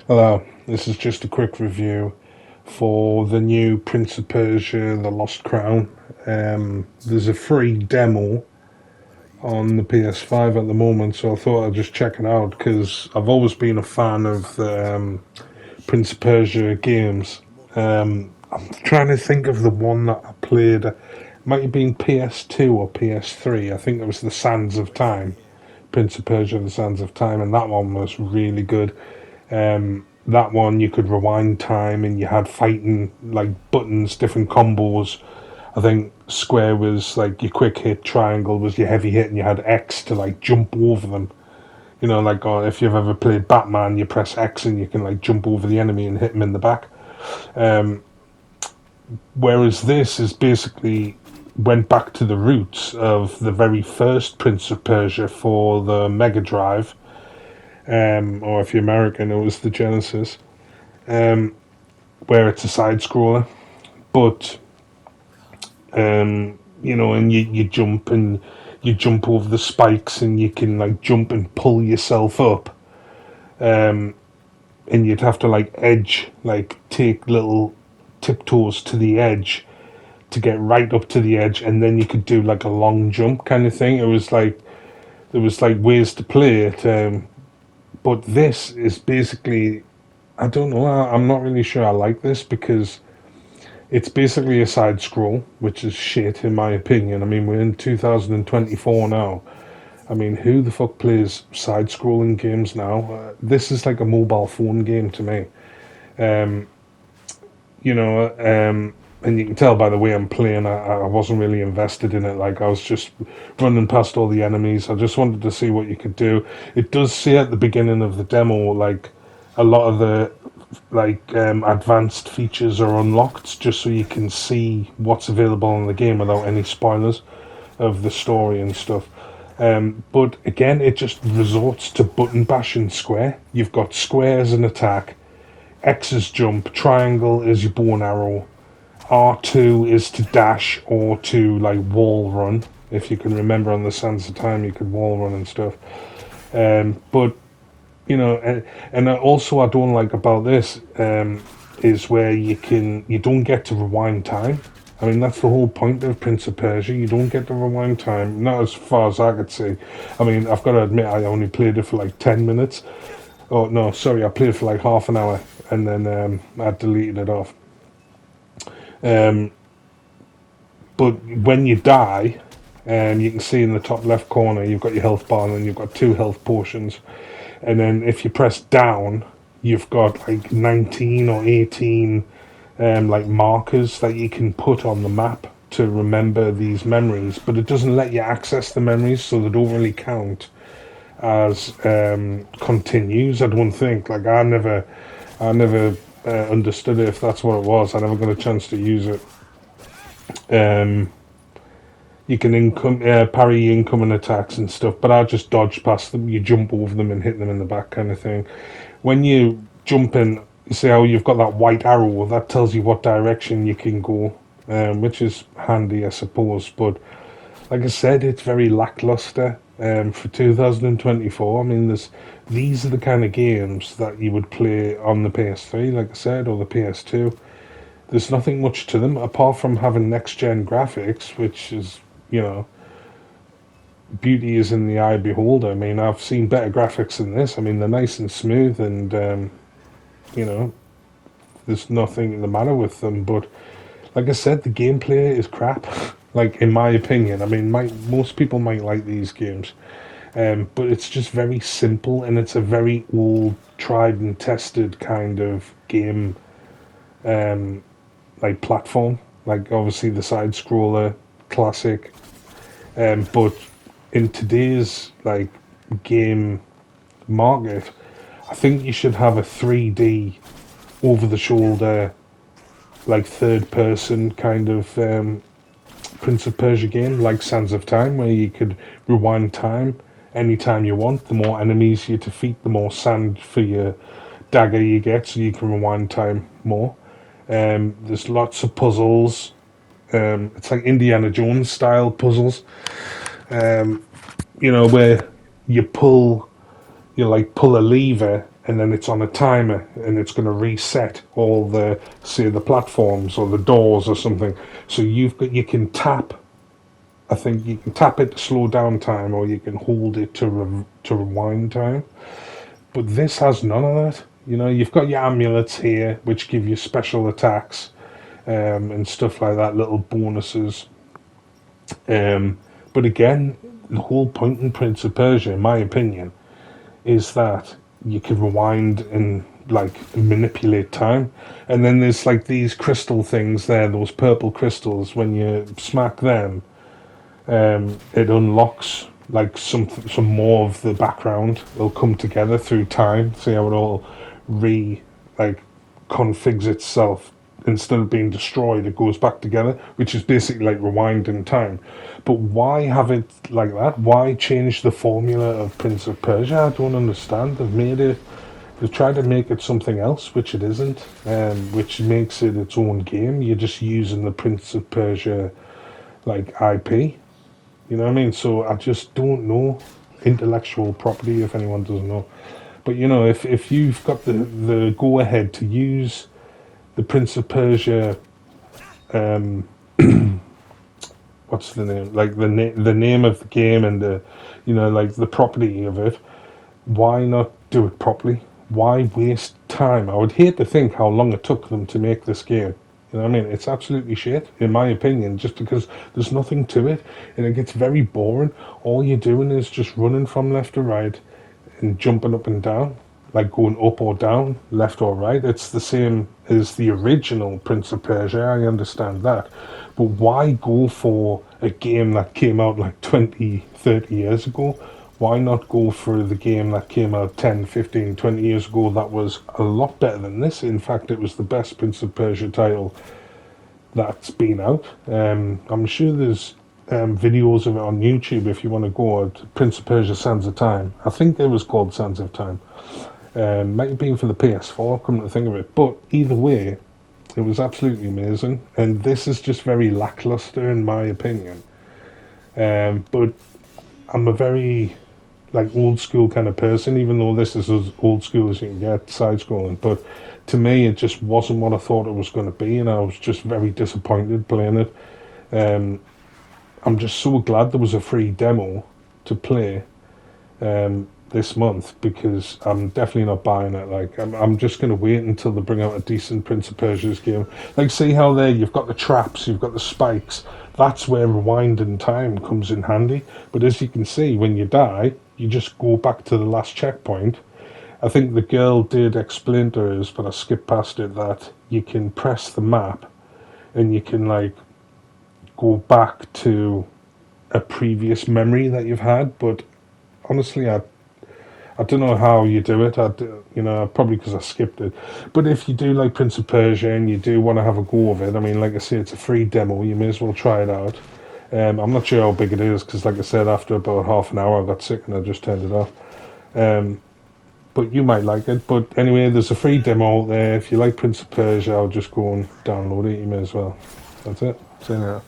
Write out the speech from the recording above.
Hello, this is just a quick review for the new Prince of Persia: The Lost Crown. There's a free demo on the PS5 at the moment, so I thought I'd just check it out because I've always been a fan of the Prince of Persia games. I'm trying to think of the one that I played. It might have been PS2 or PS3. I think it was the Sands of Time. Prince of Persia: The Sands of Time, and that one was really good. That one you could rewind time and you had fighting like buttons, different combos. I think square was like your quick hit, triangle was your heavy hit, and you had X to like jump over them. You know, like if you've ever played Batman, you press X and you can like jump over the enemy and hit him in the back. Um, Whereas this is basically went back to the roots of the very first Prince of Persia for the Mega Drive, or if you're American, it was the Genesis, um, where it's a side scroller. But and you jump over the spikes and you can like jump and pull yourself up. And you'd have to like take little tiptoes to the edge to get right up to the edge, and then you could do like a long jump kind of thing. It was like there was like ways to play it, but this is basically I don't know. I'm not really sure I like this because it's basically a side scroll, which is shit in my opinion. I mean, we're in 2024 now. I mean, who the fuck plays side scrolling games now? This is like a mobile phone game to me. Um, you know, and you can tell by the way I'm playing, I wasn't really invested in it. Like, I was just running past all the enemies. I just wanted to see what you could do. It does say at the beginning of the demo, like, a lot of the advanced features are unlocked just so you can see what's available in the game without any spoilers of the story and stuff. But again, it just resorts to button bashing square. You've got square as an attack, X is jump, triangle is your bow and arrow, R2 is to dash or to like wall run. If you can remember on the Sands of Time, you could wall run and stuff. But you know, and also I don't like about this is where you don't get to rewind time. I mean, that's the whole point of Prince of Persia. You don't get to rewind time, not as far as I could see. I mean, I've got to admit, I only played it for like 10 minutes. Oh, no, sorry, I played it for like half an hour, and then I deleted it off. Um, but when you die, you can see in the top left corner, you've got your health bar, and then you've got two health potions. And then if you press down, you've got like 19 or 18 like markers that you can put on the map to remember these memories, but it doesn't let you access the memories, so they don't really count as continues. I don't think. Like I never understood it if that's what it was. I never got a chance to use it. Um, you can parry incoming attacks and stuff, but I just dodge past them. You jump over them and hit them in the back, kind of thing. When you jump in, you see how you've got that white arrow that tells you what direction you can go, which is handy, I suppose. But like I said, it's very lackluster for 2024. I mean, these are the kind of games that you would play on the PS3, like I said, or the PS2. There's nothing much to them apart from having next gen graphics, which is, you know, beauty is in the eye of the beholder. I mean, I've seen better graphics than this. I mean, they're nice and smooth, and you know, there's nothing the matter with them. But like I said, the gameplay is crap. Like in my opinion, I mean, most people might like these games, but it's just very simple, and it's a very old, tried and tested kind of game, um, like platform. Like obviously the side scroller, classic, but in today's like game market, I think you should have a 3D over the shoulder, like third person kind of Prince of Persia game, like Sands of Time, where you could rewind time anytime you want. The more enemies you defeat, the more sand for your dagger you get, so you can rewind time more. There's lots of puzzles. It's like Indiana Jones style puzzles. You know, where you pull you like pull a lever and then it's on a timer, and it's going to reset all the, say, the platforms or the doors or something. So you can tap. I think you can tap it to slow down time, or you can hold it to rewind time. But this has none of that. You know, you've got your amulets here, which give you special attacks, and stuff like that, little bonuses. But again, the whole point in Prince of Persia, in my opinion, is that you can rewind and like manipulate time. And then there's like these crystal things there, those purple crystals. When you smack them, it unlocks like some more of the background. It'll come together through time. See how it all like configs itself. Instead of being destroyed, it goes back together, which is basically like rewinding time. But why have it like that? Why change the formula of Prince of Persia? I don't understand. They've tried to make it something else, which it isn't, which makes it its own game. You're just using the Prince of Persia like IP. You know what I mean? So I just don't know intellectual property, if anyone doesn't know. But you know, if you've got the go ahead to use the Prince of Persia, what's the name? Like the name of the game and the, you know, like the property of it. Why not do it properly? Why waste time? I would hate to think how long it took them to make this game. You know what I mean? It's absolutely shit, in my opinion, just because there's nothing to it, and it gets very boring. All you're doing is just running from left to right and jumping up and down, like going up or down, left or right. It's the same as the original Prince of Persia, I understand that. But why go for a game that came out like 20, 30 years ago? Why not go for the game that came out 10, 15, 20 years ago that was a lot better than this? In fact, it was the best Prince of Persia title that's been out. I'm sure there's videos of it on YouTube if you want to go at Prince of Persia Sands of Time. I think it was called Sands of Time. Might have been for the PS4, come to think of it. But either way, it was absolutely amazing. And this is just very lackluster in my opinion. But I'm a very like old school kind of person, even though this is as old school as you can get, side scrolling. But to me, it just wasn't what I thought it was going to be, and I was just very disappointed playing it. I'm just so glad there was a free demo to play this month, because I'm definitely not buying it. Like I'm just going to wait until they bring out a decent Prince of Persia's game. Like, see how there you've got the traps, you've got the spikes. That's where rewinding time comes in handy. But as you can see, when you die, you just go back to the last checkpoint. I think the girl did explain to us, but I skipped past it, that you can press the map and you can like go back to a previous memory that you've had. But honestly, I don't know how you do it. You know, probably because I skipped it. But if you do like Prince of Persia and you do want to have a go of it, I mean, like I say, it's a free demo. You may as well try it out. I'm not sure how big it is, because like I said, after about half an hour I got sick and I just turned it off. But you might like it. But anyway, there's a free demo out there. If you like Prince of Persia, I'll just go and download it. You may as well. That's it. See you later.